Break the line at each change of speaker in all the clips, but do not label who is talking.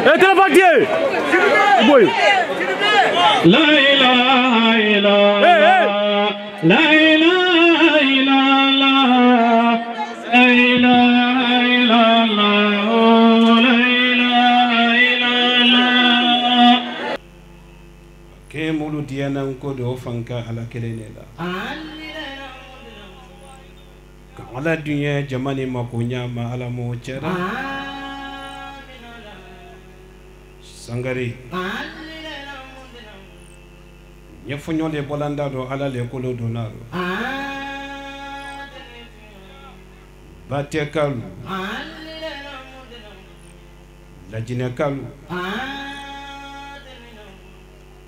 téléphone boy.
La ilaha illallah. La ilaha illallah. La ilaha illallah. La ilaha illallah.
Ke mulu dianan ko do fanka ala kelenela. Ka ala dunya jamani makunya ma ala mo chera. Sangari. Nyefunyo le bolanda do ala le kolo donaro. Batekalu. La jinekalu.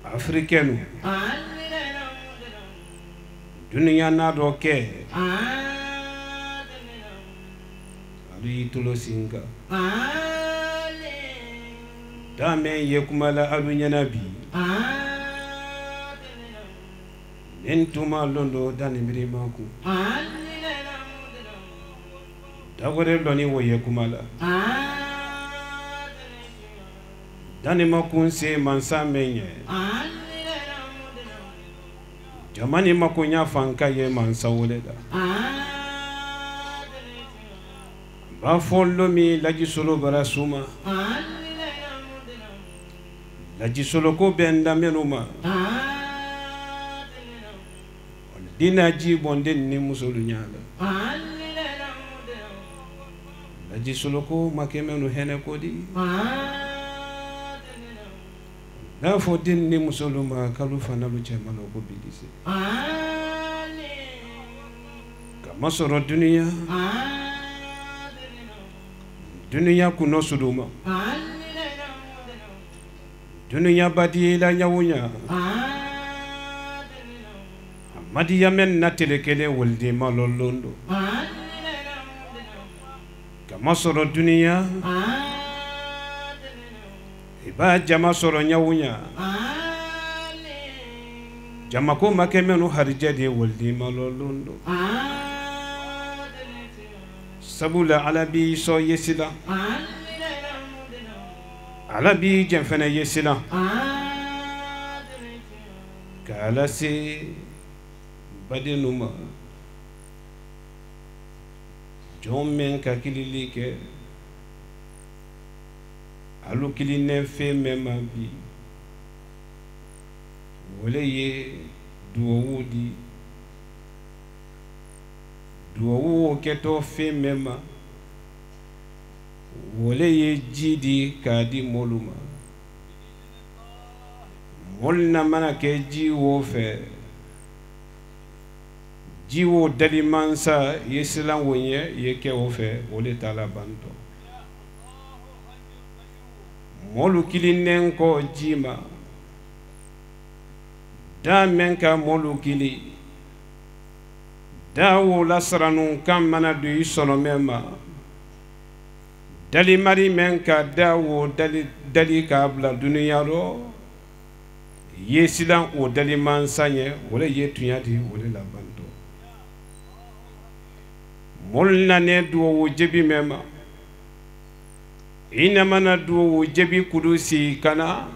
Africaine. Dunia na do ke. Ali tulo singa. Dame yekumala alunya nabi. Nentuma londo dani mirimaku. Dagore loni wo yekumala. Dani makunse mansa menye. Jamani makunya fanka ye mansa woleda. Ba follo mi laji solo barasuma. Laji solo ko benda menuma. Dina ji bonde ni musolu nyala. Laji solo ko makemenu hene kodi. Na fo din ni musolu ma kalu fana lu chemano ko bilise. Kama soro dunia. Dunia kuno suduma. Dunia badi la nyawunya. Madiya men natelekele wolde malolondo. Kama soro dunia. Iba jama soro nyawunya. Jama ko makemenu harijade wolde malolondo. Sabula alabi so yesila. Alabi jenfene yesila. Kala se badenuma jomen ka kilili ke alu kiline fe mema bi wole ye duwudi duwu keto fe mema wole ye jidi kadi moluma molna mana ke jiwo fe jiwo dali mansa yesilan wonye yeke ofe ole tala banto molu kilinen ko jima da menka molu kili dawo lasranu kam mana du isono mema dali mari menka dawo dali kabla dunya ro yesilan o dali mansa nye ole yetunyadi ole la banto molna ne duwo jebi mema ina mana duwo jebi kudusi kana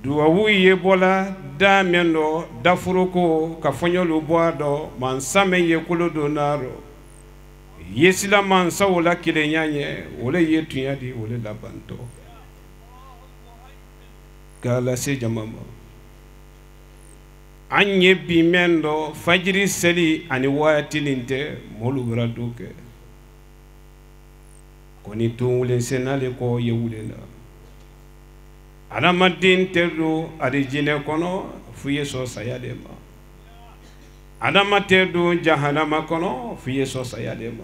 duwo yebola da mendo da furuko ka fonyolo boado man same ye kulodo naro yesila man sawla kile nyanye ole yetunyadi ole labanto kala se jamama anye bimendo fajiri seli ani wayatilinte molu braduke koni tungule senale ko yewulela adamadin terdo arijine kono fuye so sayadema adamaterdo jahannama kono fuye so sayadema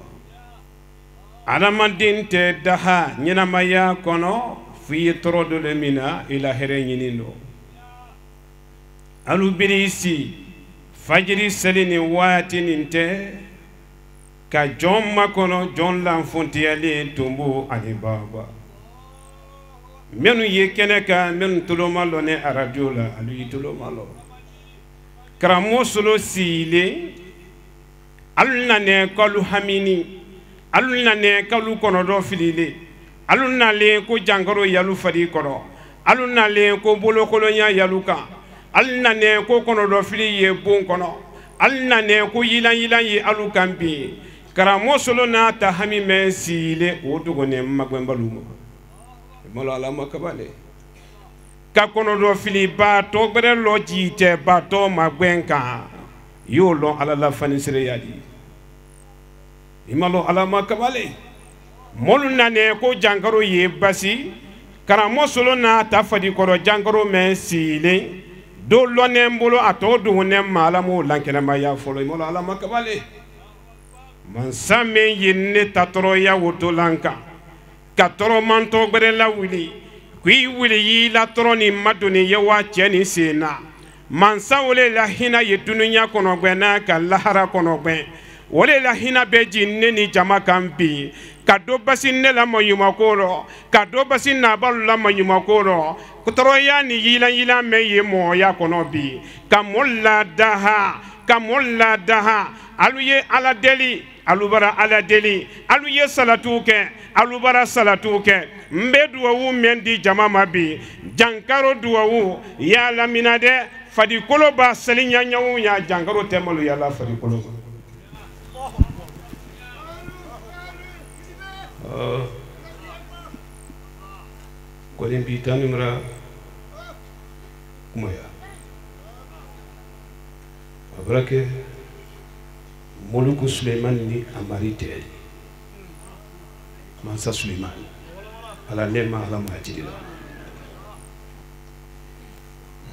adamadin te daha nyinamaya kono fuye torodo le mina ila here nyinindo alu birisi fajiri selini wati ninte ka jomma kono jon lanfonti ali tumbu ani baba menu ye keneka menu tulomalo ne aradiola alu tulomalo kramo solo sile aluna ne kalu hamini aluna ne kalu kono do filile aluna le ko jangaro yalu fadi koro aluna le ko bolo kolonya yaluka alna ne ko kono do fili ye bon kono alna ne ko yilan yi alukambi karamo solo na ta hami men sile o dugo ne magwembaluma molo ala makabale ka kono do fili ba to bere lo jite ba to magwenka yo lo ala la fani sire yadi imalo ala makabale molu nane ko jangaro ye basi karamo solo na ta fadi koro jangaro men sile do lo ne mbolo ato do ne mala mo lankena ma ya folo imalo ala makabale man samme yinne tatoro ya woto lanka katoro manto bere la wili kui wili yi la toro ni maduni yewa cheni sena man sawle la hina ye dununya kono gbena ka lahara kono gben wole la hina beji neni jama kambi kado basin ne la mayuma koro kado basin na balu la mayuma koro kutoro ya ni yila me ye mo ya kono bi kamulla daha aluye ala deli alubara ala deli aluye salatu ke alubara salatu ke mbe duwawu mendi jama mabi jankaro duwawu ya lamina de fadi kolo ba salinya nyawu ya jankaro temalu ya la fadi kolo kolin bi tanimra kumaya abrake Moluku Suleiman ni amarite Mansa Suleiman ala lema ala majidila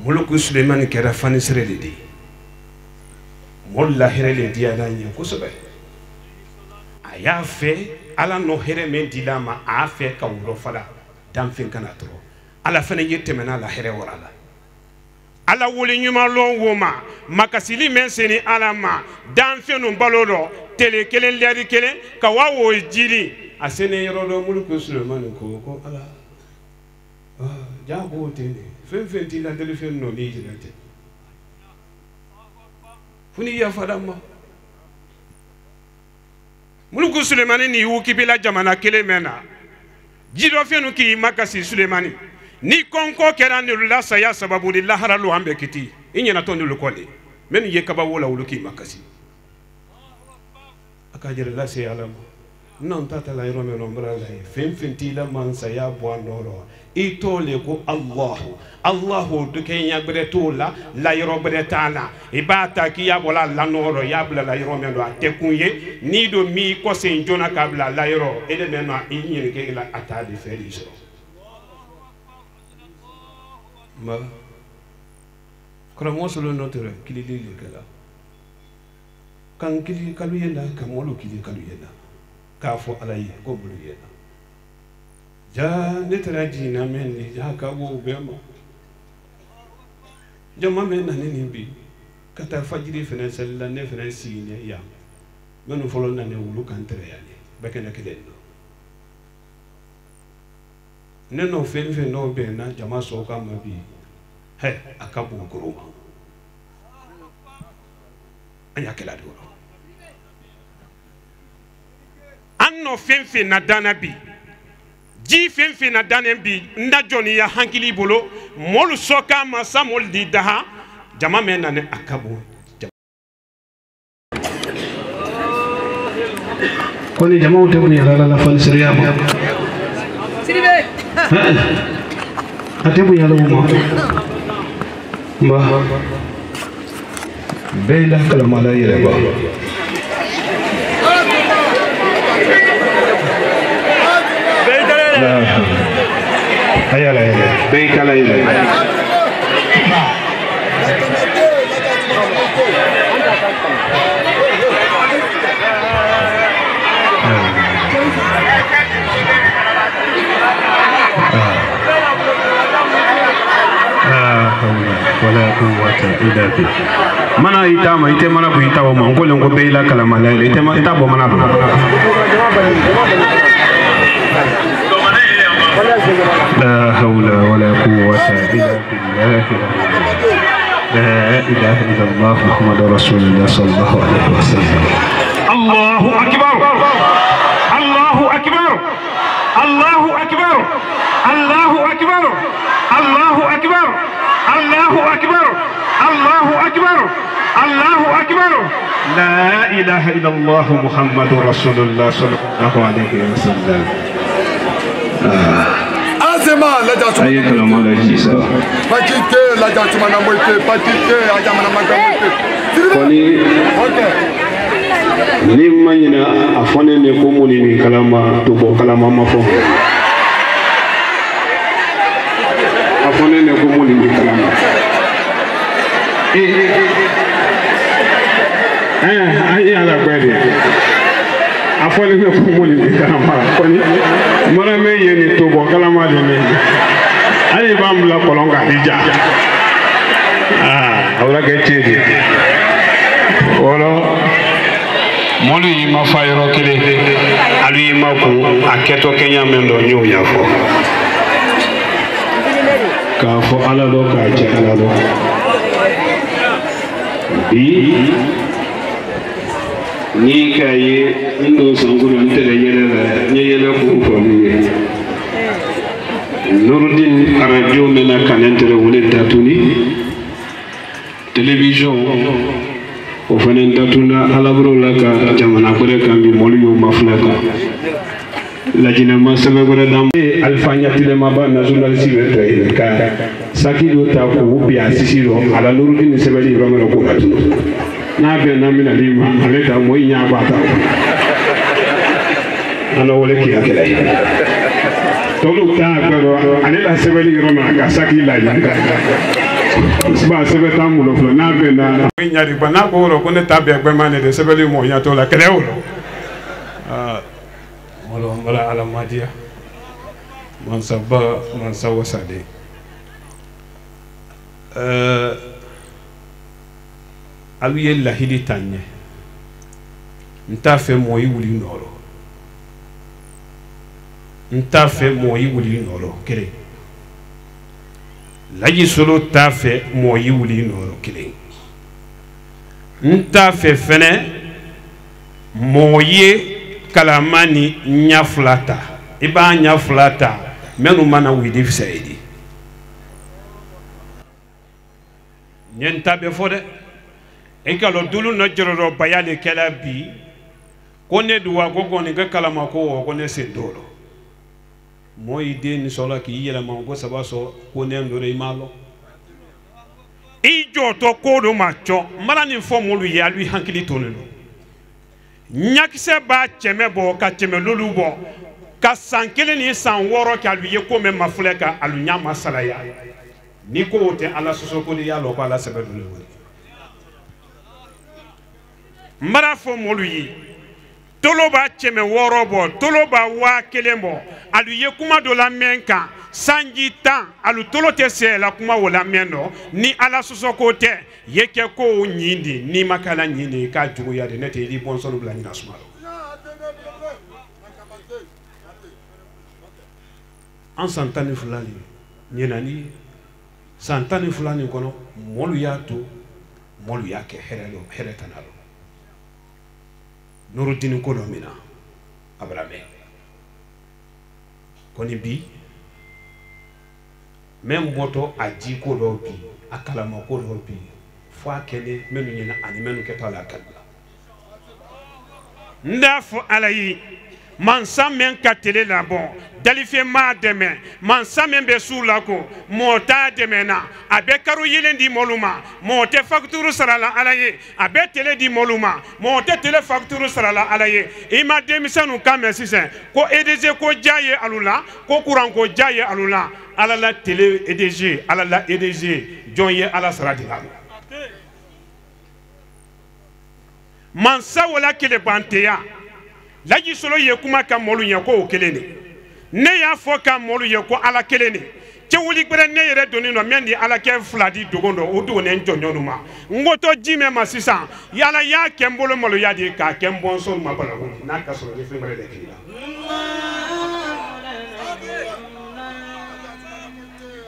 Moluku Suleiman kera fani sireli di molla herele di adanya kusobe aya fe ala no here men dilama a fe ka wuro fala dan fin kana tro ala fana yettemena la here warala ala wuli nyuma lo woma makasili men seni alama dan fenu balodo tele kelen ledi kelen ka wawo jiri asene yoro Moluku Suleiman ko ala jago tene fen ti la telephone no ni jirate funi ya fadama Moluku Suleiman ni wukibila jamana kelen mena jiro fenu ki makasi Suleiman ni konko kera ni la saya sababu di lahara lo ambe kiti inyana to ni lukole men ye kaba wola wuluki makasi akajere la se alama non tata la yoro me nombra la fen ti la man saya bo ndoro ito le ko allah do kenya gbere to la yoro gbere tala ibata ki ya bola la noro ya bla la yoro me do atekunye ni do mi ko se njona kabla la yoro ele me no inyere ke la atadi feriso ma kramo solo notere kilili kala kan kili kalu yenda kamolo kili kalu yenda kafo alaye ko bulu yenda ja netara jina menni ja ka wo bema jama men nani nimbi kata fajiri fene sella ne fene sine ya menu folo nane wulu kan tere yale bekena kelendo neno fen no be na jama so ka mabi he akabu kuruma anya kala do anno fen na danabi ji fen na danembi nda joni ya hankili bolo molu soka masa mol di daha jama men na ne akabu koni jama utebuni la fal siriyama siribe atebu yalo mo ba beila kala mala yele ba ayala beikala yele wala quwwata illa billah mana itama ite mana bu itawo mo ngole ngo beila kala malale ite ma itabo mana ba la hawla wala quwwata illa billah la ilaha illallah muhammadur rasulullah sallallahu alaihi wasallam Allahu akbar
Allahu akbar Allahu akbar Allahu akbar Allahu akbar Allahu akbar Allahu akbar La ilaha illallah Muhammadur Rasulullah sallallahu alayhi wa sallam.
Azema la jasuma.
Aye kalama la jisa.
Patike la jasuma na moite patike ajama na magamoite.
Koni ni manyina afone ne ko muni ni kalama to ko kalama mafo. Afone ne ko muni ni kalama. Ayi ala kweli. Afone ne ko muni ni kalama. Koni mara me yeni to ko kalama de me. Ayi bamla kolonga hija. Ahora que chedi. Olo molu yi ma fa yoro kele alu yi ma ko aketo kenya mendo nyu ya fo ka fo ala do ka ci ala do bi ni kay ndo sangulu ntele yele ko ko mi Nurudin radio mena kanentere wole tatuni télévision o fana datuna alabro la ka jamana kore kan bi molu yo maflaka lajina masabe gore dam alfanya tile maba na journaliste wetre ka saki do ta ko bi asisiro ala Nurudin sebeli romero ko atu na be na mina lima ale ta moy nya bata ana wole ki akela tolu ta ko ale la sebeli romero ka saki la ba sebe tamulo flo na be na nyari ba na ko ro ko ne tabe egbe mane de sebeli mo ya to la kele o molo mala ala madia man sabba man sawasade awiye la hili tanye nta fe mo yi wuli noro nta fe mo yi wuli noro kele laji solo ta fe mo yi wuli noro kile nta fe fene mo ye kalamani nyaflata iba nyaflata menu mana widi fsaidi nyenta be fode e kalo dulu no jororo bayale kala bi kone duwa gogo ni ga kalama ko ko ne se dolo moy de ni solo ki yela ma ko sabaso ko ne ndore imalo ijo to ko do macho mara ni fo mulu ya lui hankili tonelo nyakise ba cheme bo ka cheme lolu bo ka sankele ni san woro ka lui ko me mafuleka alu nyama salaya ni ko wote ala sosoko ni ya lo ko ala sebedu le mara fo mulu yi toloba cheme worobo toloba wa kelembo alu ye kuma do la menka sanji tan alu tolote se la kuma wala meno ni ala sosoko te yeke ko nyindi ni makala nyindi ka jugo ya de nete li bon solo bla ni nasmalo en santani fulani nyenani santani fulani kono molu ya to molu ya ke heretanalo Nurudin ko do mina abrame koni bi même boto aji ko do bi akala ma ko do bi fo akele menu nyina ani menu ketala kala ndafo alayi man samen katele la bon dalife ma deme man samen be sula ko mota deme na abe karu yilendi moluma mote facture sarala alaye abe tele di moluma mote tele facture sarala alaye ima demisanu kame sisen ko EDG ko jaye alula ko kuran ko jaye alula alala tele EDG alala EDG jonye ala sarati la man sawala kele banteya laji solo ye kuma ka molu ye ko o kelene ne ya fo ka molu ye ko ala kelene ce wuli gbere ne yere doni no mendi ala ke fladi dogondo o do ne ntonyo ma ngoto jime ma sisan yala ya kembolo molu ya di ka kembon so ma bala ko na ka solo ni fimere de kila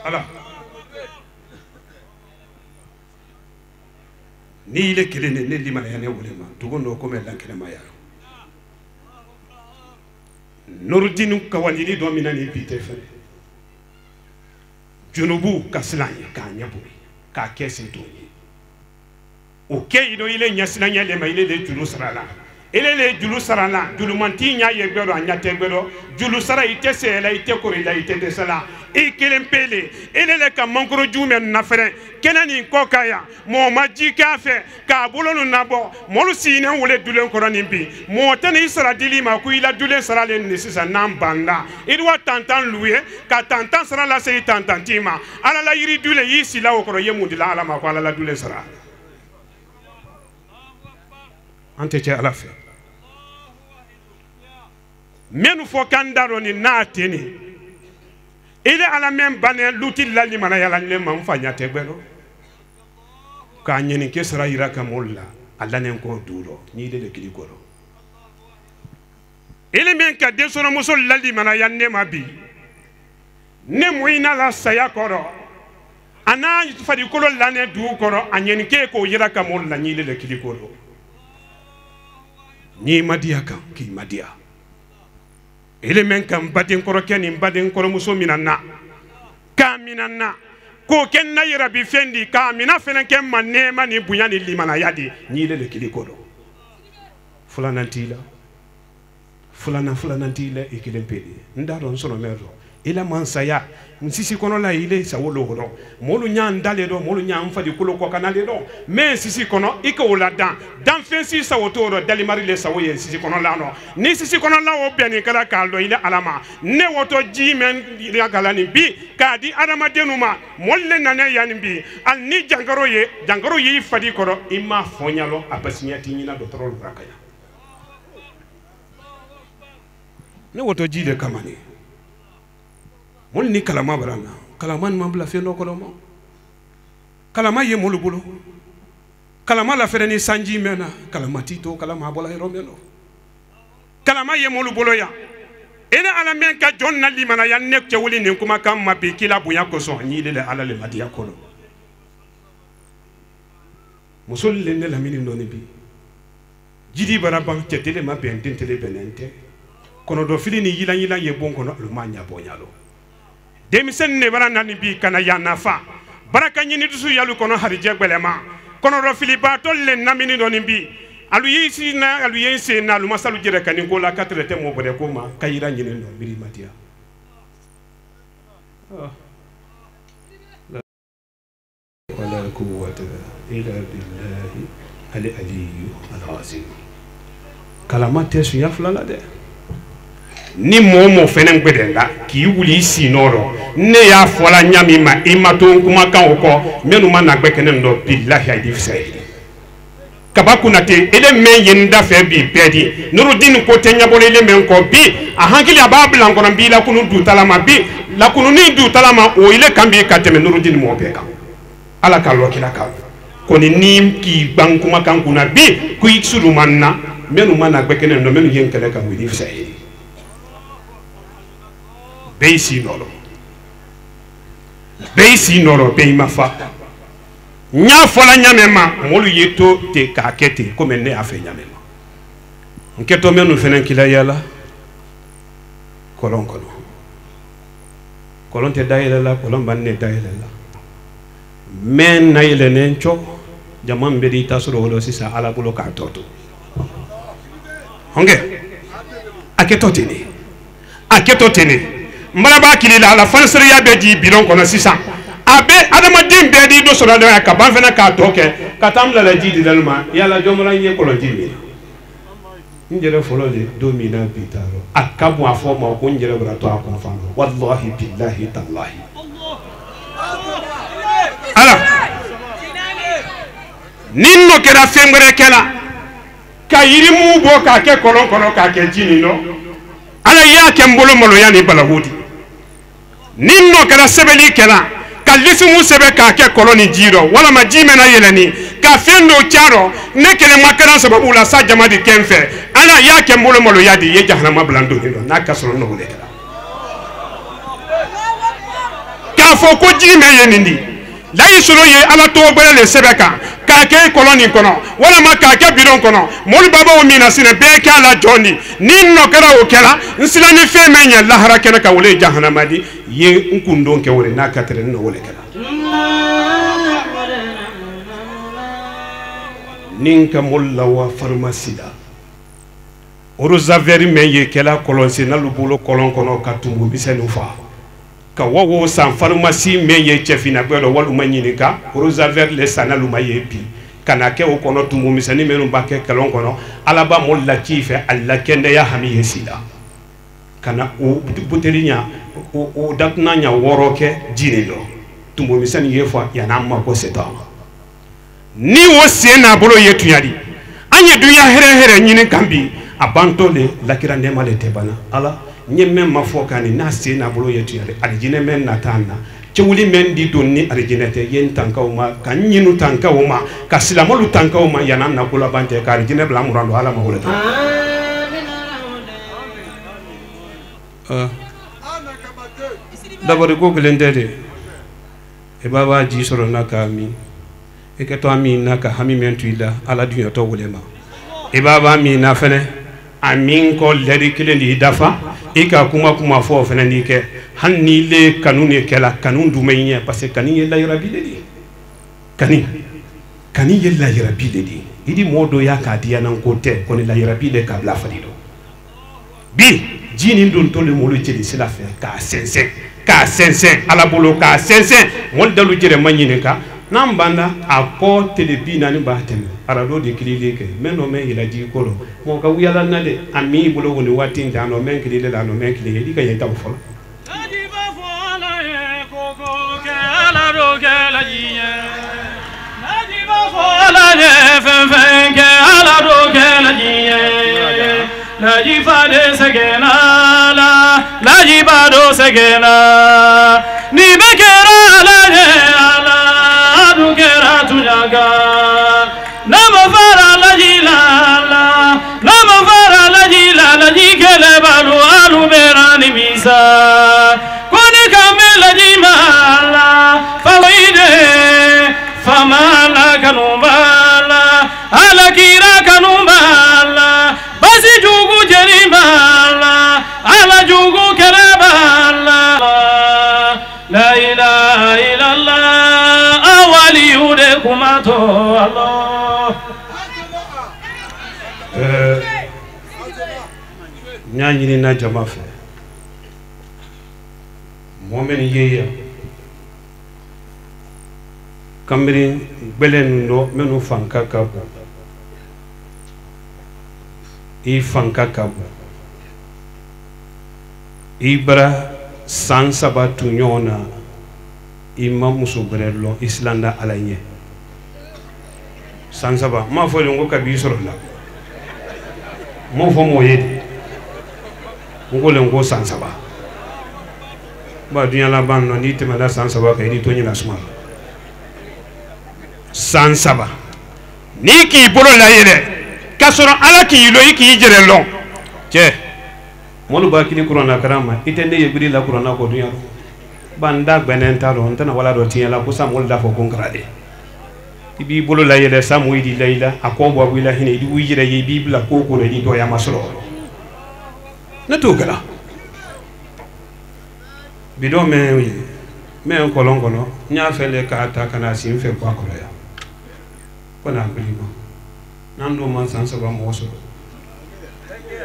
ala ni ile kelene ne limana ya ne wole ma dogondo ko me la kelema ya Nourdin Kawalili dominani pite fene Junubu kaslanye ka nyaburi ka kese toni oke ido ile nyaslanya le ma ile de julu sarala ile le julu sarala julu mantinya yegbero anyate gbero julu sara ite sela ite korila ite de sala e kelempele ile le ka mankoro jume na fere kenani kokaya mo maji kafe ka bolonu nabo molu sine wole dulen korani bi mo tane isra dili ma ku ila dulen sara le nisisa nambanda idwa tantan luye ka tantan sara la sey tantantima ala la yiri dule yisi la okoro yemudila ala ma ko ala la dulen sara ante che ala fe menu fo kandaro ni nateni ile ala men bane luti lali mana yala le man fanya tegbero ka nyeni ke sara ira ka molla alla nen ko duro ni de kili goro ile men ka de sono muso lali mana yanne mabi ne moina la saya koro ana fadi kolo lane du koro anyeni ke ko ira ka molla ni de kili goro ni madia kan ki madia ile men kan badin koro keni badin koro muso minanna ka minanna ko ken na yira bi fendi ka mina fenen ken manema ni bunyani limana yadi ni le kili kodo fulana ntila ikile pedi ndaro nsono mero ila mansaya sisi kono la ile sawolo hono molu nyan dale do molu nyan fadi kulo ko kanale do mais sisi kono iko la dan fensi sawotoro dali mari le sawoye sisi kono la no ni sisi kono la o beni kala kaldo ile alama ne woto jimen ya galani bi kadi adama denuma molle nane yani bi al ni jangaro ye fadi koro imma fonyalo abasinyati nyina do toro rakaya ne woto jide kamani mol ni kalama baranga kalama ni mambla fendo kolomo kalama ye molu bulu kalama la fere ni sanji mena kalama tito kalama bola romelo kalama ye molu bulu ya ina ala men ka jonna limana ya nek ce wuli ni kuma kam mabi kila buya ko so ni le ala le madiya kono musul le ne la mini noni bi jidi barabam ce tele ma ben tele benente kono do fili ni yila ye bon kono lu manya bonyalo demisen ne bara nani bi kana ya nafa baraka nyini dusu yalu kono harije gbelema kono do filiba to le namini doni bi alu yisi na alu yense na lu masalu jere kan ko la katre te mo bode ko ma kayira nyini no biri matia wala quwwata illa billahi al-aliyyu al-azim kalamate su yafla de ni momo fenen gbedenga ki wuli si noro ne ya fola nyami ma imato kuma kan ko menu ma na gbekene ndo billahi ay difsay kabakuna te ele men yenda fe bi pedi nurudin ko tenya bole le men ko bi a hankili abablan ko bi la kunu du talama bi la kunu ni du talama o ile kambi kateme nurudin mo beka ala kallo kila ka ko ni ki bang kuma kan kuna bi ku iksulu manna menu ma na gbekene ndo menu yenkele ka wili fsay Beisi noro bei mafa nya fola nyamema molu yeto te kakete comme ne afe nyamema nketo menu fenen kila yala kolon te dayela la kolon banne dayela la men nayele nencho jamam bedi tasuro holo sisa ala bulo ka toto honge aketo tene mbalaba kilila ala fansriya be di bilon kono sisan abe adama din be di do so do ka ban fena ka toke ka tamla la jidi dalma yalla jomola nye ko lo jimi njere folo de domina bitaro akabu afo ma ko njere bra to akon fa wallahi billahi tallahi ala ninno kera fengre kala ka yirimu bo ka ke kolon kono ka ke jini no ala ya ke mbolo molo yani balawudi ninno kala sebeli kala kalisimu sebe ka ke koloni jiro wala ma jimena yeleni ka fendo charo ne kele makara sababu la sa jamadi kenfe ala ya ke mbolo molo yadi ye jahannama blando hindo na kasro no le kala ka fo ko jime yenindi la yisuro ye ala to gbere le sebeka k'a kɛ kolon nin kɔnɔ walama k'a kɛ bidon kɔnɔ molu baba o min na sine bɛɛ k'a la jɔni ni nɔ kɛra o kɛra n sila ni fɛn mɛn ɲɛ lahara kɛnɛ ka wele jahanama di ye n kun don kɛ wele n'a ka tɛrɛ n'o wele kɛra ni n ka molu la wa pharmacie la orozaveri mɛn ye kɛla kɔlɔnsen n'alu bolo kɔlɔn kɔnɔ ka tumu misɛnninw fa ka wawo san pharmacie mɛn ye cɛfina bɛɛ dɔ walima ɲininka orozaveri le san n'alu ma ye bi ka na kɛ o kɔnɔ tumu misɛnnin minnu b'a kɛ kɛlɔn kɔnɔ ala b'a mɔli la ci fɛ a la kɛndɛya hami ye si la ka na o buteli ɲa o datuna ɲa 6 kɛ ji nin dɔ tumu misɛnnin ye fɔ yan'a ma ko c'est temps ni o sen n'a bolo ye tuɲadi an ye dunya hɛrɛ hɛrɛ ɲini kan bi a bantɔ le lakira nɛma le tɛ bana ala n ye mɛn ma fɔ kan ni n'a sen n'a bolo ye tuɲadi alijinɛ mɛn na taa na cɛwuli mɛn di don ni alijinɛ tɛ ye n tankaw ma ka n ɲinu tankaw ma ka silamɛlu tankaw ma yan'an na ko laban tɛ ka alijinɛ bila an muran don ala ma wele tɛ dabari ko kelen tɛ de e b'a b'a ji sɔrɔ n'a k'a min e ka to a min na ka hami mɛn tu i la ala dunyatɔ wele ma e b'a b'a min na fɛnɛ a min kɔ lɛri kelen de i dafa i ka kuma fɔ o fɛnɛ n'i kɛ hali n'i le kanu de kɛla kanu dun bɛ ɲɛ parce que kani ye layirabi de ye kani ye layirabi de ye i di mɔɔ dɔ y'a k'a diya nan ko tɛ ko ni layirabi de k'a bila fali dɔ bi ji nin don to le molu jeli sira fɛ k'a sɛnsɛn ala bolo k'a sɛnsɛn mɔli dalu jɛrɛ ma ɲininka n'an banna a kɔ tele 40 b'a tɛmɛ arajo de kililen kɛ mɛ nɔ mɛn yɛlɛ ji ko lɔ mɔgɔ ka wuyala na de a min bolo woni waati in ta a nɔ mɛn kililen la a nɔ mɛn kililen i ka yen taw fɔlɔ
Lajifa de segena la, lajiba do segena, ni bekera la de ala, du kera tujaga, nama fara lajila la, nama fara lajila la jikele balu alu berani misa, kone kame lajima la, faloide, famala kanumbala, ala kira kanumbala. Basi jugu jerimala, ala jugu kerabala. La ilaha illallah, awali ude kumato Allah.
Nyanyini na jama fɛ mɔmɛni yeya kamiri gbɛlɛ ninnu dɔ minnu fanka ka bon i fanka ka bon i bara san 3 tu ɲɔgɔn na i ma muso bɛrɛ lɔn i silanda ala ɲɛ san 3 n m'a fɔ de ko kabi i sɔrɔ la n m'o fɔ mɔgɔ ye de n ko le n ko san 3 ba dunya laban nɔ n'i tɛmɛna san 3 kan i ni to ɲina suma la san 3 n'i k'i bolo la yɛlɛ k'a sɔrɔ ala k'i lo i k'i jɛrɛ lɔn cɛ mɔlu b'a kini kuranna kara ma i tɛ ne ye biri la kuranna ko dunya lɔ ba n da gbɛnɛ t'a dɔn n tɛna wala dɔ tiɲɛ la ko sa mɔlu da fɔ ko n kara de i b'i bolo la yɛlɛ sa mo i di la i la a kɔ bɔ i la hinɛ i b'i yɛrɛ ye i b'i bila ko ko la i ni dɔgɔya ma sɔrɔ ne t'o kɛra bidon mɛ kɔlɔn kɔnɔ n y'a fɛ le k'a ta ka na si n fɛ bɔ a kɔrɔ yan ko n'a bili ma n'an dun ma san 3 mɔgɔ sɔrɔ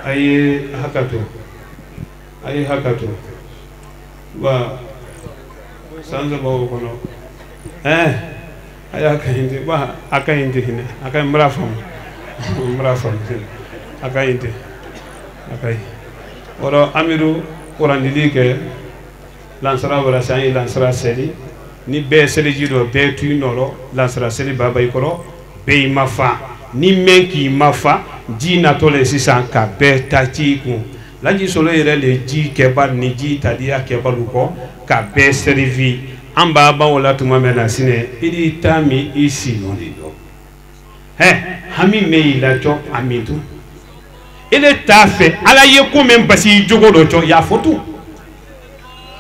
a ye hakato wa san 3 o kɔnɔ a y'a ka ɲi ten ba a ka ɲi ten hinɛ a ka ɲi n b'a faamu a ka ɲi ten a ka ɲi wɔrɔ amiru kurandili kɛ lansara wɛrɛ san ye lansara seli ni bɛɛ seliji dɔ bɛɛ tu i nɔrɔ lansara seli baba i kɔrɔ bɛɛ i ma fa ni mɛn k'i ma fa ji natɔ le sisan ka bɛɛ ta ci i kun laji solo yɛrɛ le ji kɛba ni ji taliya kɛbalu kɔ ka bɛɛ serivi an b'a ban o la tuma min na sinɛ i di ta min i si nɔ de dɔn hami mɛ i la cɔ a min tu ele t'a fɛ ala ye ko min basi i jogo dɔ cɔ y'a fɔ tu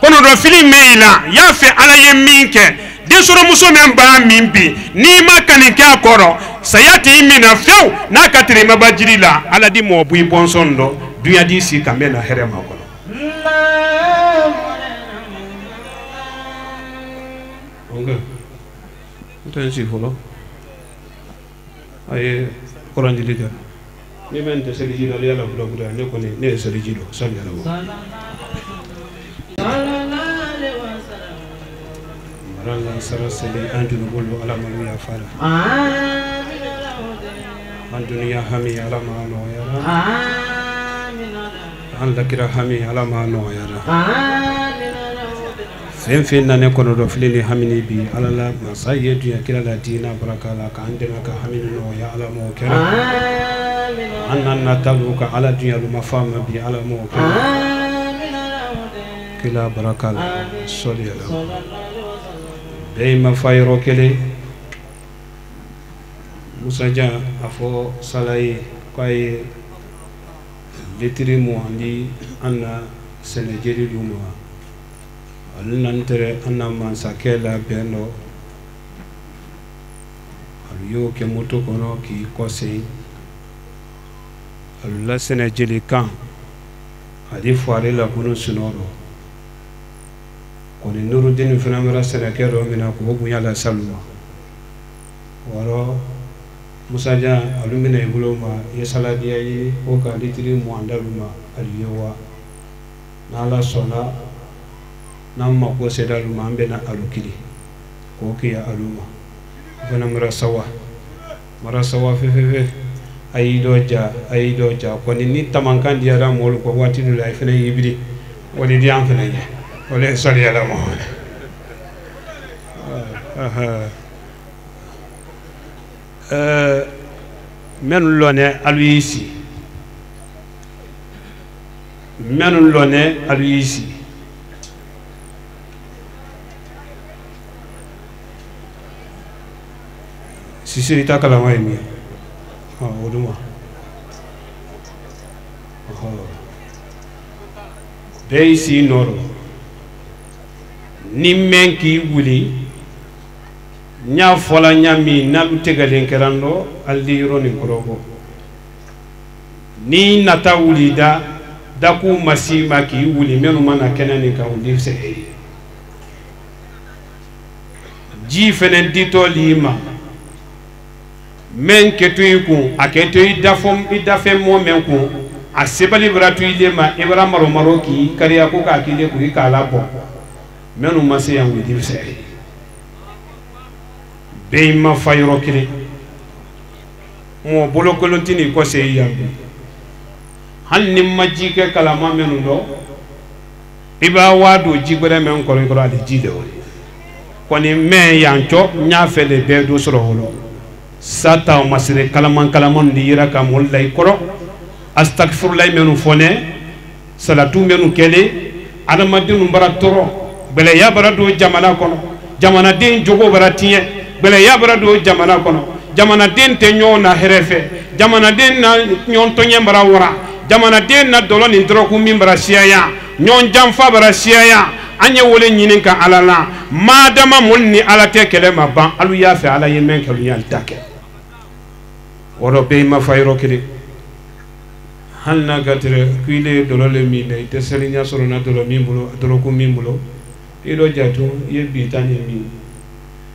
kɔnɔ dɔ fili mɛ i la y'a fɛ ala ye min kɛ desoro muso men ba min bi ni ma kan k'a kɔrɔ saya t'i mina few n'a ka tere ma ba jiri la ala di mɔ bu i bɔnsɔn dɔ dunya di si kan bɛ na hɛrɛ ma kɔnɔ n si fɔlɔ a ye kɔrɔnjili kɛ ni bɛ n tɛ seliji la yala fula kuda ne kɔni ne ye seliji dɔ sani yala ma maranga sara seli an tunu bolo ala ma ya fara an duniya hami ala ma nɔgɔyara an lakira hami ala ma nɔgɔyara fɛn fɛn na ne kɔnɔ dɔ filɛ ni hamini bi ala la masa ye dunya kira la diina baraka la k'an dɛmɛ ka hamini nɔgɔya ala m'o kɛra an n'an natalu ka ala dunya lu ma fa ma bi ala m'o kɛra kila baraka la sɔli ala bɛɛ ma fa yɔrɔ kelen musajan a fɔ sala ye k'a ye litiri mugan di an na sɛnɛjeri d'u ma alu nan tere anna mansakɛ labɛn dɔ alu y'o kɛ moto kɔnɔ k'i kɔsegin alu la sɛnɛjeli kan a di fuwari la kunu sunɔrɔ kɔni nurudini fana bɛra sɛnɛkɛ dɔ min na k'o bonya la salu ma wɔrɔ musajan alu mina i bolo ma i ye saladiya ye o ka litiri mugan dalu ma alu ye wa n'ala sɔnna n'an mako sera alu ma an bɛna alu kili k'o kɛ alu ma o fana marasawa fɛfɛɛfɛ a y'i dɔ ja kɔni ni tamankan diyara mɔlu kɔ waati dɔ la a fana y'i biri o de di an fana ye o de ye saliyala Muhamad minnu lɔnɛ alu y'i si Sisi ita kalama ye min ye o duma bɛɛ y'i si nɔrɔ ni mɛn k'i wuli n y'a fɔla n y'a min n'alu tɛgɛlen kɛra n dɔ ali yɔrɔ nin kɔrɔ bɔ ni nata wuli daku masi ma k'i wuli minnu mana kɛnɛ nin kan olu se ji fɛnɛ ditɔ l'i ma men keto i kun a keto i dafɛn mɔ men kun a sebali bara to ile ma i bara maro k'i kariya ko k'a k'i le k'i k'a labɔ minnu ma se yan wuli fɛ bɛɛ ma fa yɔrɔ kelen mɔ bolokolon tɛ n'i kɔ se i yan bi hali ni ma ji kɛ kalama minnu dɔn i b'a waa don ji gbɛrɛ min kɔrɔ i kɔrɔ ale ji de o kɔni mɛ yan cɔ n y'a fɛ de bɛɛ do sɔrɔ o la sata o masire kalaman di yira ka mol lay koro astaghfirullah menu fone salatu menu kele adamadinu bara toro bele ya bara do jamana kono jamana den jogo bara tiye bele ya bara do jamana kono jamana den te nyona herefe jamana den na nyon to nyembara wora jamana den na dolo ni droku mimbara siaya nyon jamfa bara siaya anye wole nyinin ka alala madama mulni alate kele maban alu ya fe ala yemen kelu yal take woro be ma fayro kede hanna gatre kuile dolole mi ne te serinya soro na dolo mi bulo dolo ko mi bulo ido jatu ye bitani mi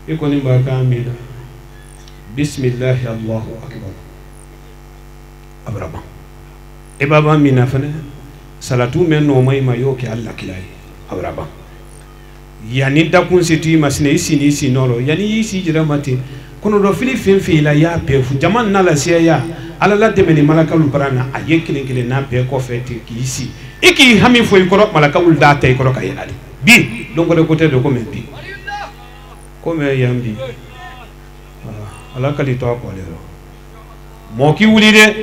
e koni ba ka mi na bismillah allahu akbar abrama e baba mi na fane salatu men no mai ma yo ke allah kilai abrama yani da kun siti masine isi noro yani isi jira mate kono do fili fen la ya pefu jaman na la siya ala la demeni malakul barana aye kelen na be ko fete ki isi iki hami fo ikoro malakul da tay ko ka yelali bi donc de côté de comme bi comme yambi ala kali to ko lero mo ki wuli de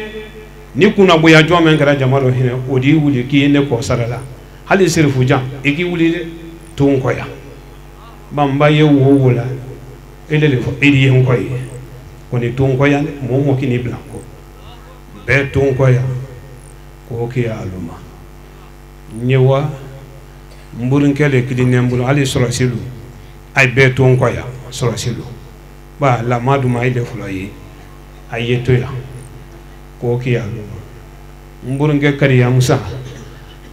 ni kuna boya jomen kara jamalo hine odi wuli ki ne ko sarala hali sirfu jam iki wuli de tun ko ya bamba ye wowola elele fo edi en koy koni tun ko ya mo kini blanco be tun ko ya ko ki aluma nyewa mbulun kele kidi ne mbulu ali sura silu
ay be ton ko ya sura silu ba la madu ma ile fulo yi ay to ya ko ki ya mburunge kari ya musa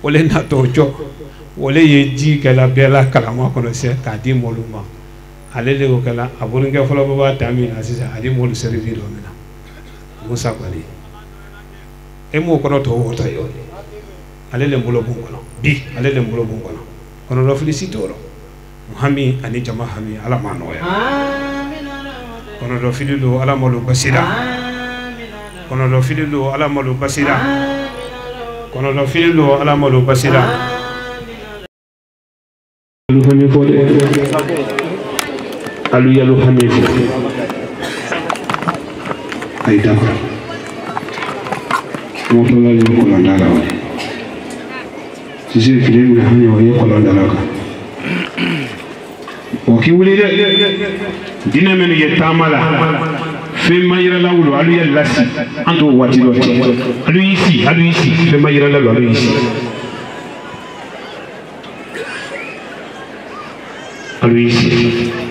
wole na to cho wole ye ji kala bela kalama kono se ka di moluma ale le ko kala aburunge fulo baba tami asisa ali molu servir do mena musa bali e mo kono to wota yo ale le mbulo bun kono bi ale le mbulo bun kono kono do felicitoro hami ani jama hami ala manoya kono do fililu ala malu basira kono do fililu ala malu basira kono do fililu ala malu basira alu hami fode alu yalu hami ay d'accord mo to la ko landala woni sisi fililu hami wa ko landala ka o ki wuli de dina men ye tamala fe mayira la wulu alu ya lasi anto wati do alu isi fe mayira la alu isi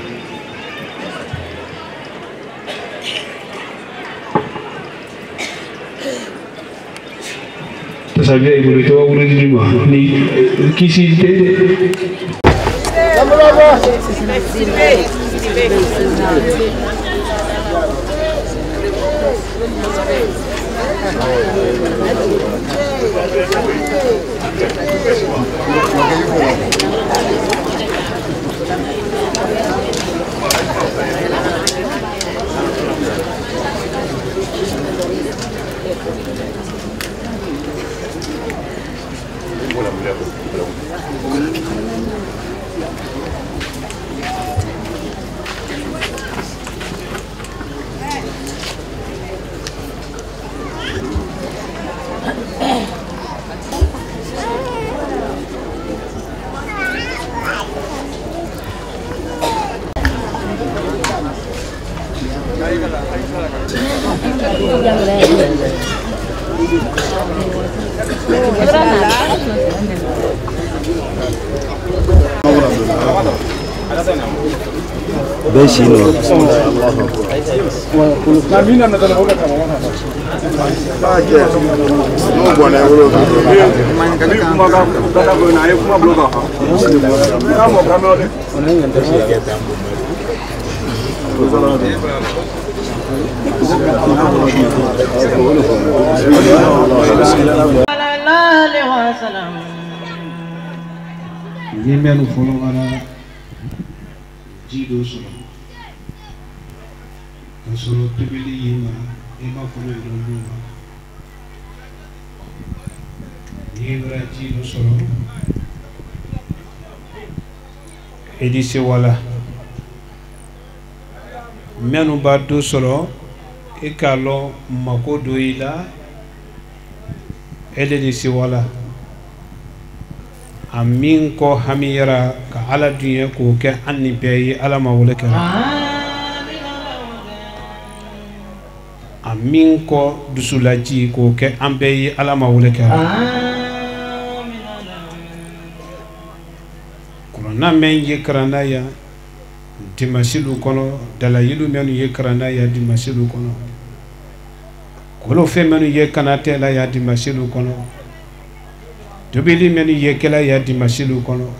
tasabia ibu itu wulu di rumah ni kisi de
Besino.
Nimenu folo wala jido solo solo tebeli yima ema folo nduma yibra jido solo edisi wala menu ba do solo ikalo makodo ila edisi wala amin ko hamira ka ala dunya ko ke anni be ala mawlaka amin ko dusulaji ko ke ambe ala mawlaka korona men yekrana ya dimasilu kono dalayilu men yekrana ya dimasilu kono kolo fe men yekanate la ya dimasilu kono tobili meni yekela ya dimasilu kono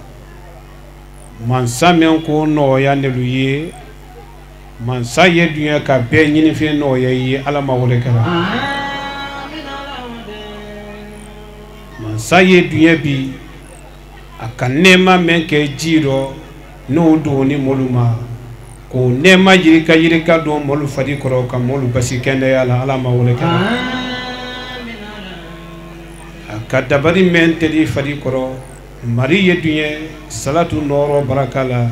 mansa men ko no ya nelu ye mansa ye dunya ka be nyini fe no ya yi ala mawle kala mansa ye dunya bi akanema men ke jiro no do ni moluma ko nema yirika do molu fadi koro ka molu basi kende ya ala mawle kala kadabari men teli fadi koro mari yedunye salatu noro barakala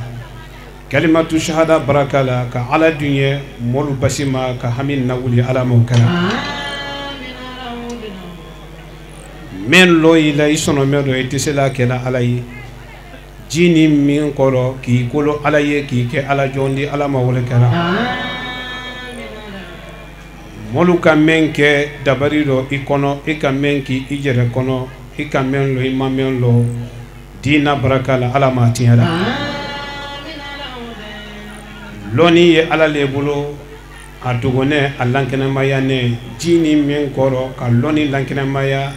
kalimatu shahada barakala ka ala dunye molu basima ka hamin nawuli ala mawkala men lo ila isono medo etisela kela alayi jini min koro ki kolo alaye ki ke ala jondi ala mawkala molu ka men ke dabari do ikono e ka men ki ijere kono e ka men lo imamen lo dina barakala ala ma tiara lɔnni ye ala le bolo a dogone a lankɛnɛmaya ne ji ni min kɔrɔ ka lɔnni lankɛnɛmaya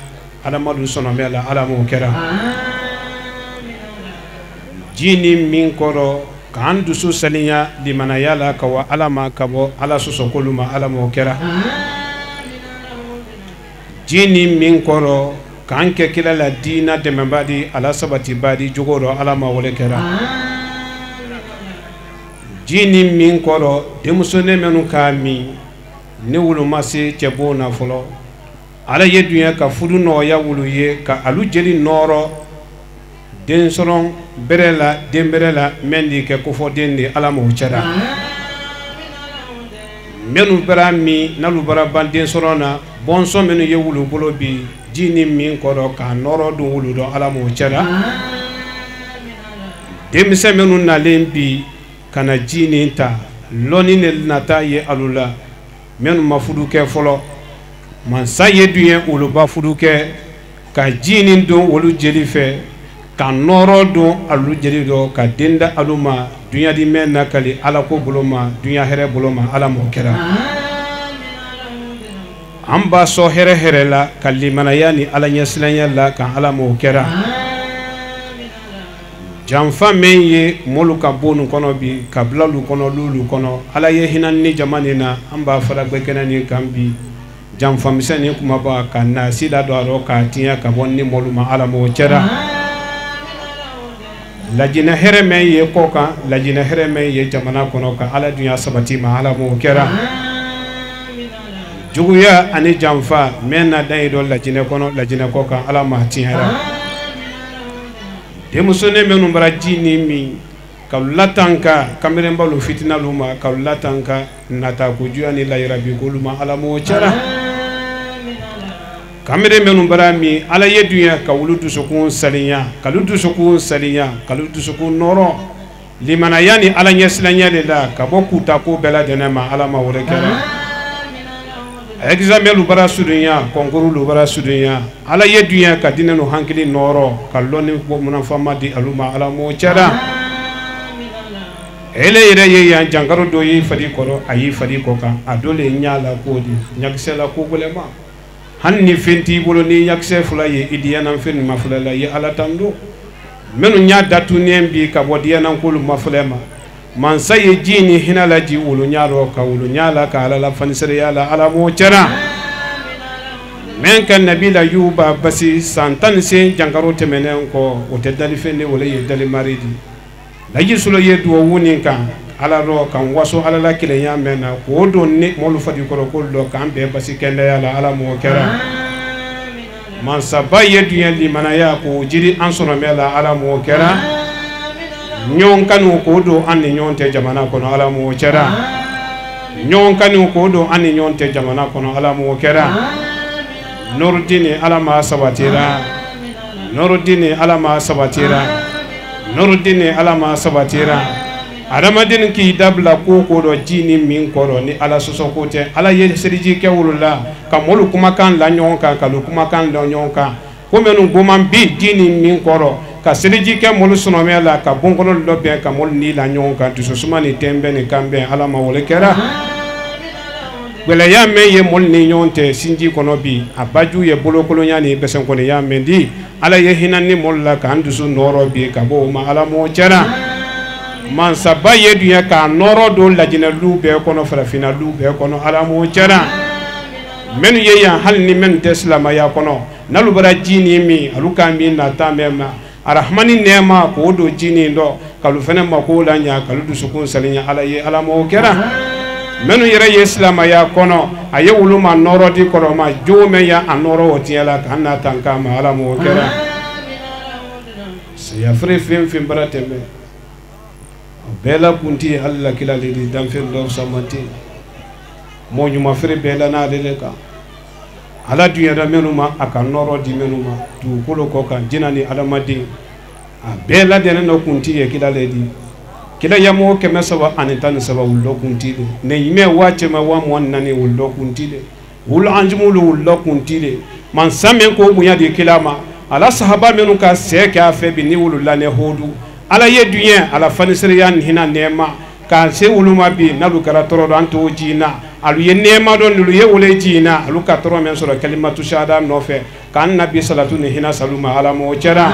adamadu sɔnɔmɛ la ala m'o kɛra ji ni min kɔrɔ k'an dusu saniya limanaya la ka wa ala ma ka bɔ ala sɔsɔkolu ma ala m'o kɛra ji ni min kɔrɔ k'an kɛ kira la diina dɛmɛba di ala sabatiba di jogo rɔ ala ma wale kɛra ji ni min kɔrɔ denmusonin minnu k'a min ne wolo ma se cɛ bon na fɔlɔ ala ye dunya ka fudu nɔgɔya wulu ye ka alu jeli nɔrɔ den sɔrɔ bɛrɛ la den bɛrɛ la mɛn di kɛ kofɔ den de ala m'o cɛra minnu bɛra min n'alu bara ban den sɔrɔ na bɔnsɔn minnu ye wulu bolo bi ji ni min kɔrɔ k'a nɔrɔ don wulu dɔ ala m'o cɛra denmisɛn minnu nalen bi ka na ji nin ta lɔnni ne nata ye alu la minnu ma fudu kɛ fɔlɔ mansa ye dun ye oluba fudu kɛ ka ji nin don olu jeli fɛ ka nɔrɔ don alu jeli dɔ ka den da alu ma dunya di mɛn nakali ala ko bolo ma dunya hɛrɛ bolo ma ala m'o kɛra an b'a sɔn hɛrɛ hɛrɛ la ka limanaya ni ala ɲɛsilanya la ka ala m'o kɛra janfa min ye molu ka bon nin kɔnɔ bi ka bila lu kɔnɔ lulu kɔnɔ ala ye hinɛ ni jama nin na an b'a fara gbɛ kɛnɛ nin kan bi janfa misɛnnin kumaba ka nasi da don a rɔ k'a tiɲɛ ka bɔ ni molu ma ala m'o kɛra lajinɛ hɛrɛ min ye kɔ kan lajinɛ hɛrɛ min ye jamana kɔnɔ ka ala dunya sabati ma ala m'o kɛra juguya ani janfa min na dan ye dɔ lajinɛ kɔnɔ lajinɛ kɔ kan ala m'a tiɲɛra denmusonin minnu bara ji ni min ka latanka kamerenbalu fitinalu ma ka latanka nata ko juya ni layira bi k'olu ma ala m'o cɛra kameren minnu bara min ala ye dunya ka wulu dusukun saliya kalu dusukun saliya kalu dusukun nɔrɔ limanaya ni ala ɲɛsilanya de la ka bɔ kuta ko bɛɛ lajɛlen ma ala ma wɛrɛ kɛra examen lu bara sudunya concours lu bara sudunya ala ye dunya ka dinɛ no hankili nɔrɔ ka lɔnni munafama di aluma ala m'o cɛra ele yɛrɛ ye yan jankaro dɔ y'i fadi kɔrɔ a y'i fadi kɔ kan a dɔ le ɲa la k'o di ɲakisɛ la ko gɛlɛma hali ni fɛn t'i bolo ni ɲakisɛ fila ye i diɲɛna fɛn ma fila la i ye ala tan don minnu ɲa datunnen bi ka bɔ diɲɛna k'olu ma fila ma mansa ye ji ni hinɛ la ji wolo ɲa rɔ ka wolo ɲa la ka ala la fanisereya la ala m'o cɛra min ka nabi la yuba basi san 15 jankaro tɛmɛnen kɔ o tɛ dalifɛn de wala ye dalimari di laji solo ye duwawu nin kan ala rɔ kan waso ala la kelenya mɛn na k'o don ni mɔlu fadi kɔrɔ k'olu dɔ k'an bɛɛ basi kɛnɛya la ala m'o kɛra mansaba ye dunya limanaya k'o jiri an sɔrɔmɛ la ala m'o kɛra ɲɔgɔn kanu k'o don an ni ɲɔgɔn tɛ jamana kɔnɔ ala m'o kɛra ɲɔgɔn kanu k'o don an ni ɲɔgɔn tɛ jamana kɔnɔ ala m'o kɛra nɔrɔdini ala ma sabatira nɔrɔdini ala ma sabatira nɔrɔdini ala ma sabatira adamaden k'i dabila ko ko dɔ ji ni min kɔrɔ ni ala sɔsɔ ko tɛ ala ye seliji kɛ wolo la ka mɔlu kumakan la ɲɔgɔn kan ka lu kumakan la ɲɔgɔn kan ko minnu goman bi ji ni min kɔrɔ ka seliji kɛ mɔlu sɔnɔmɛ la ka bonkɔnɔ dɔ bɛn ka mɔlu ni la ɲɔgɔn kan dususuma ni tɛnbɛn ni kanbɛn ala ma wale kɛra gwɛlɛya mɛn ye mɔlu ni ɲɔgɔn tɛ sinji kɔnɔ bi a baju ye bolokolonya ni bɛsɛnkɔniya mɛn di ala ye hinɛ ni mɔlu la k'an dusu nɔrɔ bi ka bɔ o ma ala m'o cɛra mansaba ye dunya k'a nɔrɔ don lajinɛlu bɛɛ kɔnɔ farafinalu bɛɛ kɔnɔ ala m'o cɛra minnu ye yan hali ni minnu tɛ silamaya kɔnɔ n'alu bara ji ni min alu k'an min nata mɛn ma arahmani nɛɛma k'o don ji nin dɔ kalu fɛnɛ ma k'o la ɲa kalu dusukun saliya ala ye ala m'o kɛra minnu yɛrɛ ye silamaya kɔnɔ a ye wulu ma nɔrɔ di kɔrɔ ma jogo mɛn ya a nɔrɔ o tiɲɛ la k'an na tan k'a ma ala m'o kɛra sayafere fɛn fɛn bara tɛmɛ bɛɛ la kunti ala la kila le di danfɛn dɔ samati mɔ ɲuman feere bɛɛ la n'ale le kan ala dunyara minnu ma a ka nɔrɔ di minnu ma dugukolo kɔ kan jinɛ ni adamaden a bɛɛ ladɛnnen dɔ kunti ye kila le di kila yamɔgɔ 313 wulu dɔ kunti le ne ɲimɛ waa cɛmɛ waa 24 wulu dɔ kunti le wulu anjumulu wulu dɔ kunti le mansa min ko bonya di kila ma ala sahaba minnu ka sɛ kɛ a fɛ bi ni wulu la ne hodu ala ye dunya ala fanisereya ni hinɛ nɛɛma ka se wuluma bi nalu kara toro do anto jina alu ye nema do nulu ye wole jina alu ka toro men soro kalimatu shahada no fe kan nabi salatu ni hina saluma ala mo cera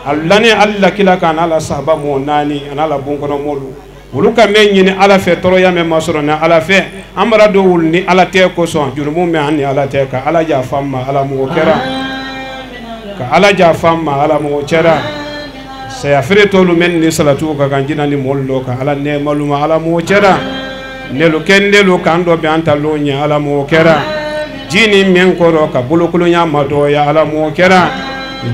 allane alla kila kan ala sahaba mo nani anala bonkono molu wulu ka men nyini ala fe toro ya men masoro na ala fe amara do wulni ala te ko so jurumu me anni ala te ka ala ja famma ala mo kera ka ala ja famma ala mo cera saya fere tolu men ni salatu ka ganjina ni mollo ka ala ne maluma ala mo cera nelu kendelu kando be anta lonya ala mo kera jini min koro ka bulukulu nya mado ya ala mo kera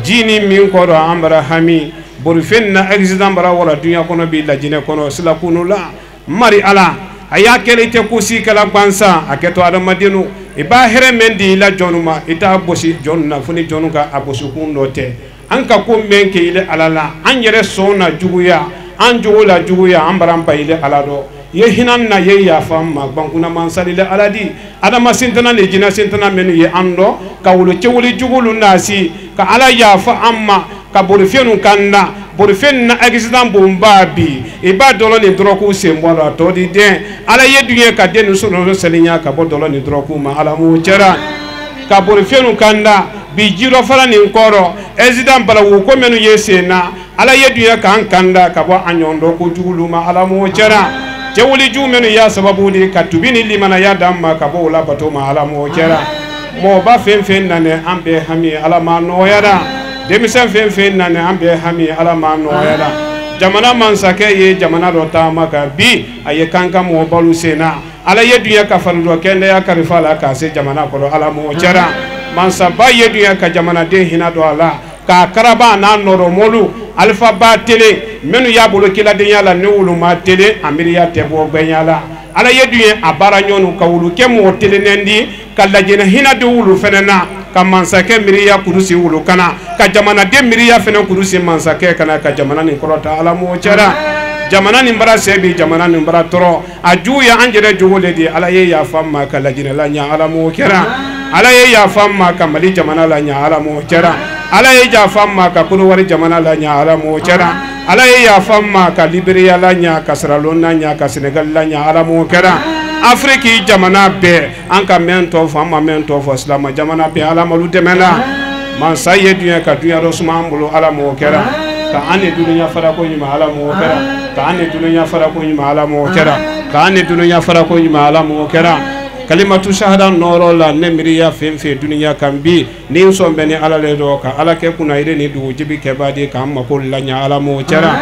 jini min koro amra hami burfinna accident bara wala dunya kono bi la jine kono sila kunula mari ala aya kele te kusi kala kwansa aketo adamadinu iba here mendi la jonuma ita bosi jonna funi jonuka abosu kundo te anka ko menke ile alala anjere sona juguya anjula juguya ambarampa ile alado ye hinan na ye ya famma bankuna mansali le aladi adama sintana ne jina sintana menu ye ando ka wulu cewuli jugulu nasi ka ala ya fa amma ka borifenu kanda borifen na accident bombabi e ba dolo ni droku se mbolo to di den ala ye duye ka den sunu selinya ka bo dolo ni droku ma ala mu cera ka borifenu kanda bi jiro fala ni nkoro accident bala wu ko menu ye sena ala ye duye ka kanda ka bo anyondo ko jugulu ma ala mu cera jawli jumenu ya sababu ni katubini limana ya damma ka bo la bato ma ala mo cera mo ba fen nane ambe hami ala ma no yada demisen fen nane ambe hami ala ma no yada jamana mansake ye jamana do ta maka bi aye kanka mo balu sena ala ye dunya ka farudo kende ya karifala ka se jamana ko ala mo cera mansa ba ye dunya ka jamana de hina do ala ka karaba na noro molu alfa ba tele menu ya bolo kila de yala ne wulu ma tele amiriya tebo benyala ala yeduye abara nyonu ka wulu ke mo tele nendi kala jena hina de wulu fenena ka mansake miriya kurusi wulu kana ka jamana de miriya fene kurusi mansake kana ka jamana ni korota ala mo cera jamana ni mbara sebi jamana ni mbara toro ajuya anjere jugole di ala ye ya famma kala jena la nya ala mo kera ala ye ya famma ka mali jamana la nya ala mo cera ala ye ja famma ka kunu wari jamana la nya ala mo cera ala ye ya famma ka Liberia la nya ka Sierra Leone nya ka Senegal la nya ala mo kera Afrique jamana be anka mento famma mento fo islam jamana be ala malu demena man saye dunya ka dunya rosuma ambulo ala mo kera ka ane dunya fara ko nyima ala mo kera ka ane dunya fara ko nyima ala mo kera ka ane dunya fara ko nyima ala mo kera kalimatu shahada noro la nemiriya femfe dunya kambi ni sombe ni ala le do ka ala ke kuna ire ni du jibi ke badi ka amma ko la nya ala mo cera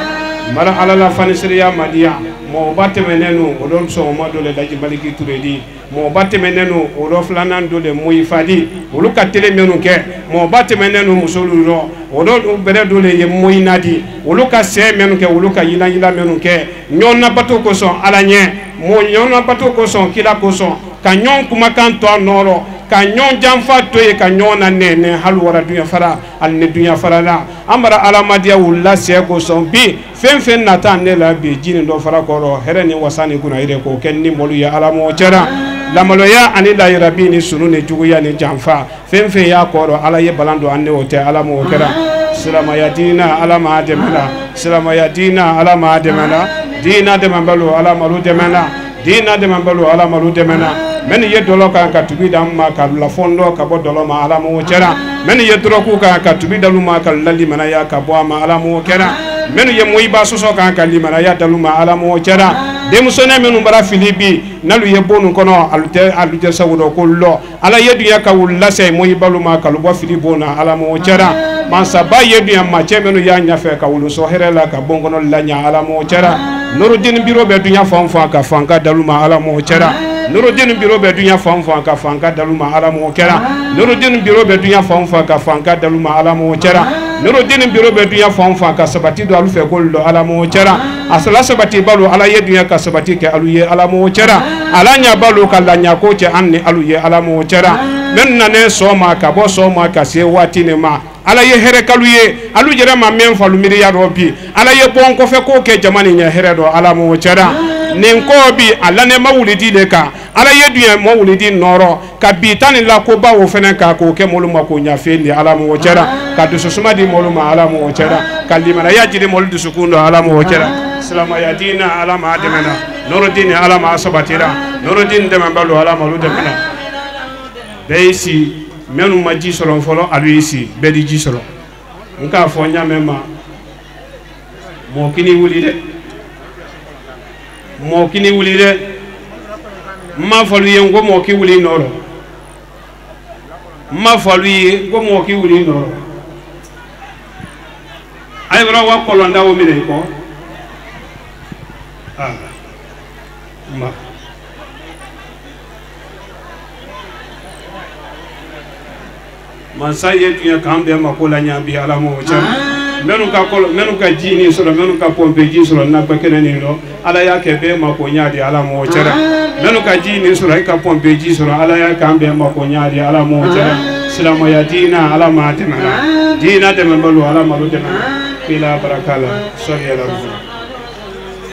mara ala la fanisriya madia mo batte menenu o don so mo dole daji baliki turedi mo batte menenu o do flanan dole moy fadi o lu ka tele menu ke mo batte menenu musulu ro o do bere dole ye moy nadi o lu ka se menu ke o lu ka yila menu ke nyonna bato ko so ala nye mo nyonna bato ko so kila ko so ka nyon kuma kan to noro ka nyon jamfa to e ka nyona nene halu wara dunya fara al ne dunya fara la amara alamadia wulla se ko son bi fen nata ne la bi jini do fara ko ro hereni wasani kuna ire ko ken ni molu ya alamo cera la maloya ani la rabi ni sunu ne jugu ya ni jamfa fen ya ko ro ala ye balando anne o te alamo kera salama ya dina alama ademana salama ya dina alama ademana dina de mambalo alama lu demana dina de mambalo alama lu demana men ye dolo kan ka tubi damma ka la fondo ka bo dolo ma ala mo cera men ye droku kan ka tubi daluma ka lalli mana ya ka bo ma ala mo cera men ye moyi ba soso kan ka limana ya daluma ala mo cera de musone menu bara filibi nalu ye bonu kono alute sawdo ko lo ala ye dunya ka wulla sey moyi baluma ka lu bo filibona ala mo cera man sa ba ye dunya ma chemenu ya nyafe ka wulu so herela ka bongono la nya ala mo cera nurudin biro be dunya fanfa ka fanka daluma ala mo cera Nuruddin biro be dunya fanfa ka fanka daluma ala mo kera Nuruddin biro be dunya fanfa ka fanka daluma ala mo kera Nuruddin biro be dunya fanfa ka sabati do alu fe gollo ala mo kera asala sabati balu ala ye dunya ka sabati ke alu ye ala mo kera ala nya balu ka la nya ko ce anni alu ye ala mo kera men nane soma ka bo soma ka se watine ma ala ye here kalu ye alu jere ma men falu miri ya robi ala ye bon ko fe ko ke jamani nya here do ala mo kera Nenkobi alane mawulidi de ka ala yeduye mawulidi noro ka bitani la ko ba wo fene ka ko ke moluma ko nyafe ni ala mo wocera ka dusu suma di moluma ala mo wocera ka limana yajiri mol dusu kundo ala mo wocera salama ya dina ala ma demena nuruddin ala ma sabatira nuruddin de mambalo ala ma lu demena beisi menu maji solo folo aluisi bedi ji solo nka fo nyamema mo kini wuli de mo kini wuli de ma falu ye ngo mo ki wuli noro ma falu ye ngo mo ki wuli noro ay bra wa ko londa wo mine ko ma masaye tuya kambe makola nyambi ala mo cha menu ka jini solo menu ka pompe ji solo na ba kenani lo ala ya ke be mako nyaadi ala mo cha menu ka jini solo ka pompe ji solo ala ya kambe mako nyaadi ala mo cha salama ya dina ala ma temana dina temana ala ma lo temana kila barakala sallallahu alaihi wasallam